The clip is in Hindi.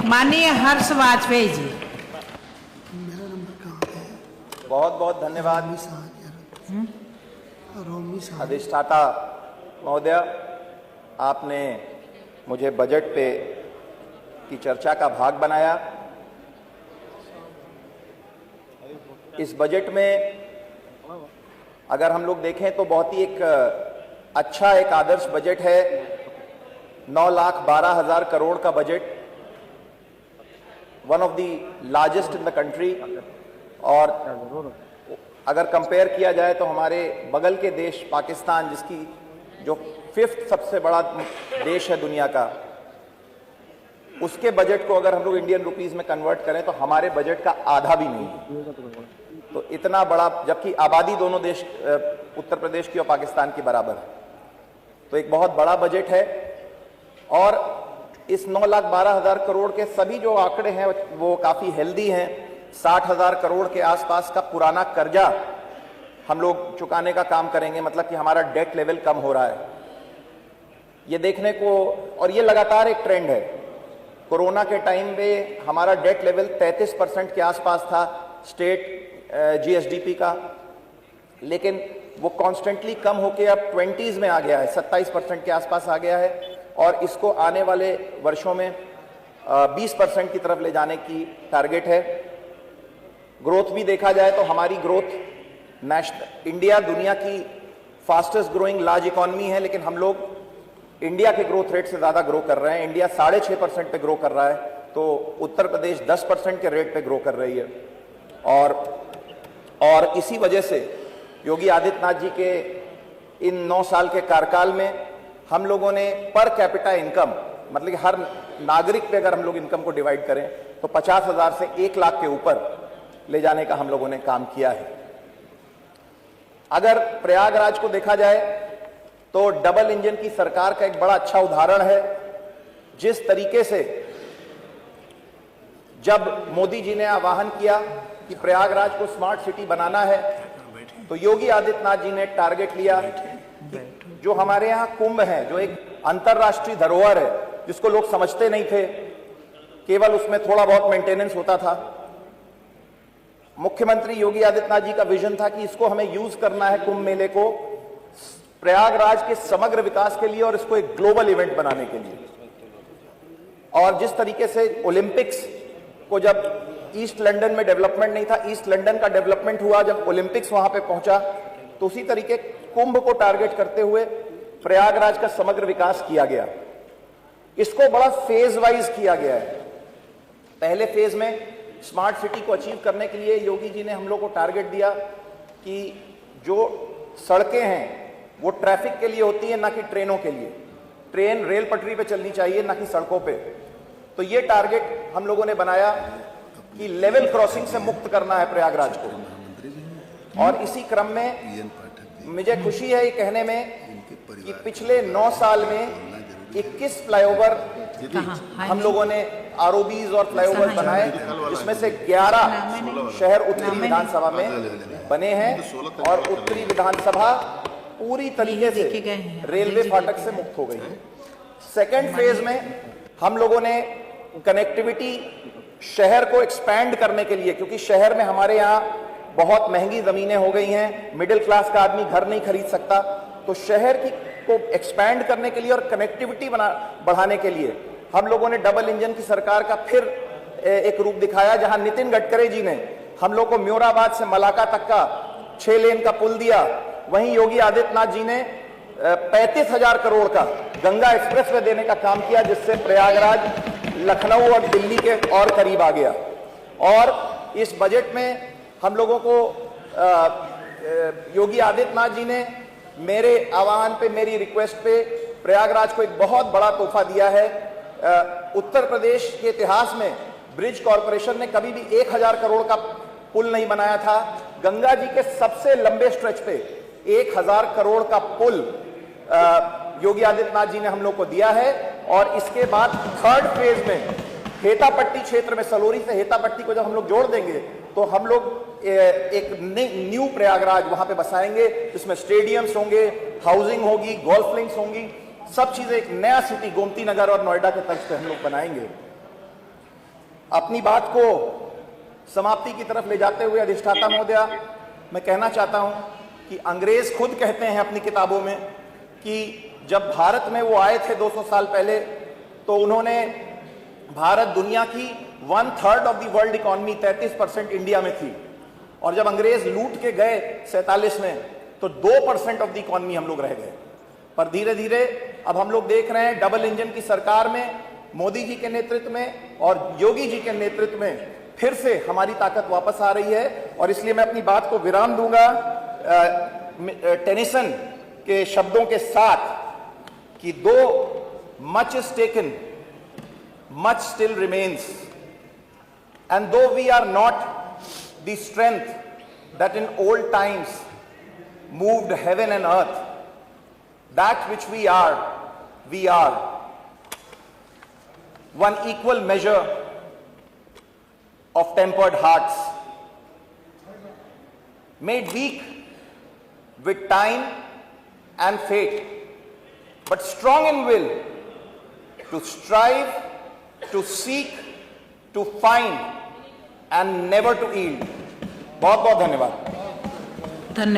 माननीय हर्ष वाजपेयी जी। मेरा नंबर कहाँ पे है? बहुत बहुत धन्यवाद अधिष्ठाता महोदय, आपने मुझे बजट पे की चर्चा का भाग बनाया। इस बजट में अगर हम लोग देखें तो बहुत ही एक अच्छा एक आदर्श बजट है। 9,12,000 करोड़ का budget, one of the largest in the country. और अगर कंपेयर किया जाए तो हमारे बगल के देश पाकिस्तान, जिसकी जो 5th सबसे बड़ा देश है दुनिया का, उसके बजट को अगर हम लोग इंडियन रुपीस में कन्वर्ट करें तो हमारे बजट का आधा भी नहीं है। तो इतना बड़ा, जबकि आबादी दोनों देश उत्तर प्रदेश की और पाकिस्तान की बराबर है, तो एक बहुत बड़ा बजट है। और इस 9,12,000 करोड़ के सभी जो आंकड़े हैं वो काफी हेल्दी हैं। 60,000 करोड़ के आसपास का पुराना कर्जा हम लोग चुकाने का काम करेंगे, मतलब कि हमारा डेट लेवल कम हो रहा है ये देखने को। और ये लगातार एक ट्रेंड है। कोरोना के टाइम पे हमारा डेट लेवल 33% के आसपास था स्टेट जीएसडीपी का, लेकिन वो कॉन्स्टेंटली कम होके अब 20s में आ गया है, 27% के आसपास आ गया है। और इसको आने वाले वर्षों में 20% की तरफ ले जाने की टारगेट है। ग्रोथ भी देखा जाए तो हमारी ग्रोथ इंडिया दुनिया की फास्टेस्ट ग्रोइंग लार्ज इकोनॉमी है, लेकिन हम लोग इंडिया के ग्रोथ रेट से ज्यादा ग्रो कर रहे हैं। इंडिया 6.5% पे ग्रो कर रहा है, तो उत्तर प्रदेश 10% के रेट पे ग्रो कर रही है। और इसी वजह से योगी आदित्यनाथ जी के इन 9 साल के कार्यकाल में हम लोगों ने पर कैपिटा इनकम, मतलब कि हर नागरिक पे अगर हम लोग इनकम को डिवाइड करें तो 50,000 से 1 लाख के ऊपर ले जाने का हम लोगों ने काम किया है। अगर प्रयागराज को देखा जाए तो डबल इंजन की सरकार का एक बड़ा अच्छा उदाहरण है। जिस तरीके से जब मोदी जी ने आह्वान किया कि प्रयागराज को स्मार्ट सिटी बनाना है, तो योगी आदित्यनाथ जी ने टारगेट लिया कि जो हमारे यहाँ कुंभ है, जो एक अंतरराष्ट्रीय धरोहर है जिसको लोग समझते नहीं थे, केवल उसमें थोड़ा बहुत मेंटेनेंस होता था। मुख्यमंत्री योगी आदित्यनाथ जी का विजन था कि इसको हमें यूज करना है, कुंभ मेले को प्रयागराज के समग्र विकास के लिए और इसको एक ग्लोबल इवेंट बनाने के लिए। और जिस तरीके से ओलंपिक्स को, जब ईस्ट लंदन में डेवलपमेंट नहीं था, ईस्ट लंदन का डेवलपमेंट हुआ जब ओलंपिक्स वहां पे पहुंचा, तो उसी तरीके कुंभ को टारगेट करते हुए प्रयागराज का समग्र विकास किया गया। इसको बड़ा फेज वाइज किया गया है। पहले फेज में स्मार्ट सिटी को अचीव करने के लिए योगी जी ने हम लोग को टारगेट दिया कि जो सड़कें हैं वो ट्रैफिक के लिए होती है, ना कि ट्रेनों के लिए। ट्रेन रेल पटरी पे चलनी चाहिए, ना कि सड़कों पे। तो ये टारगेट हम लोगों ने बनाया कि लेवल क्रॉसिंग से मुक्त करना है प्रयागराज को। और इसी क्रम में मुझे खुशी है ये कहने में कि पिछले 9 साल में 21 फ्लाईओवर हम लोगों ने आरओबीज और फ्लाईओवर बनाए, जिसमें से 11 शहर उत्तरी विधानसभा में बने हैं। और उत्तरी विधानसभा पूरी तरीके से रेलवे फाटक से मुक्त हो गई है। सेकेंड फेज में हम लोगों ने कनेक्टिविटी शहर को एक्सपैंड करने के लिए, क्योंकि शहर में हमारे यहाँ बहुत महंगी जमीनें हो गई हैं, मिडिल क्लास का आदमी घर नहीं खरीद सकता, तो शहर की को एक्सपैंड करने के लिए और कनेक्टिविटी बढ़ाने के लिए हम लोगों ने डबल इंजन की सरकार का फिर एक रूप दिखाया, जहां नितिन गडकरी जी ने हम लोग को म्योराबाद से मलाका तक का 6 लेन का पुल दिया। वहीं योगी आदित्यनाथ जी ने 35,000 करोड़ का गंगा एक्सप्रेसवे देने का काम किया, जिससे प्रयागराज लखनऊ और दिल्ली के और करीब आ गया। और इस बजट में हम लोगों को योगी आदित्यनाथ जी ने मेरे आह्वान पे, मेरी रिक्वेस्ट पे प्रयागराज को एक बहुत बड़ा तोहफा दिया है। उत्तर प्रदेश के इतिहास में ब्रिज कॉरपोरेशन ने कभी भी 1,000 करोड़ का पुल नहीं बनाया था। गंगा जी के सबसे लंबे स्ट्रेच पे 1,000 करोड़ का पुल योगी आदित्यनाथ जी ने हम लोग को दिया है। और इसके बाद थर्ड फेज में हेतापट्टी क्षेत्र में, सलोरी से हेतापट्टी को जब हम लोग जोड़ देंगे तो हम लोग एक न्यू प्रयागराज वहां पे बसाएंगे, जिसमें स्टेडियम्स होंगे, हाउसिंग होगी, गोल्फ लिंक्स होंगी, सब चीजें एक नया सिटी गोमती नगर और नोएडा के तर्ज पे हम लोग बनाएंगे। अपनी बात को समाप्ति की तरफ ले जाते हुए अधिष्ठाता महोदया, मैं कहना चाहता हूं कि अंग्रेज खुद कहते हैं अपनी किताबों में कि जब भारत में वो आए थे 200 साल पहले, तो उन्होंने भारत दुनिया की 1/3 of the world economy 33% India में थी, और जब अंग्रेज लूट के गए 47 में, तो 2% ऑफ द इकोनॉमी हम लोग रह गए। पर धीरे धीरे अब हम लोग देख रहे हैं डबल इंजन की सरकार में, मोदी जी के नेतृत्व में और योगी जी के नेतृत्व में फिर से हमारी ताकत वापस आ रही है। और इसलिए मैं अपनी बात को विराम दूंगा टेनिसन के शब्दों के साथ कि दो much is taken, much still remains, and though we are not the strength that in old times moved heaven and earth, that which we are one equal measure of tempered hearts, made weak with time and fate, but strong in will to strive, to seek, to find and never to yield। बहुत बहुत धन्यवाद। धन्यवाद।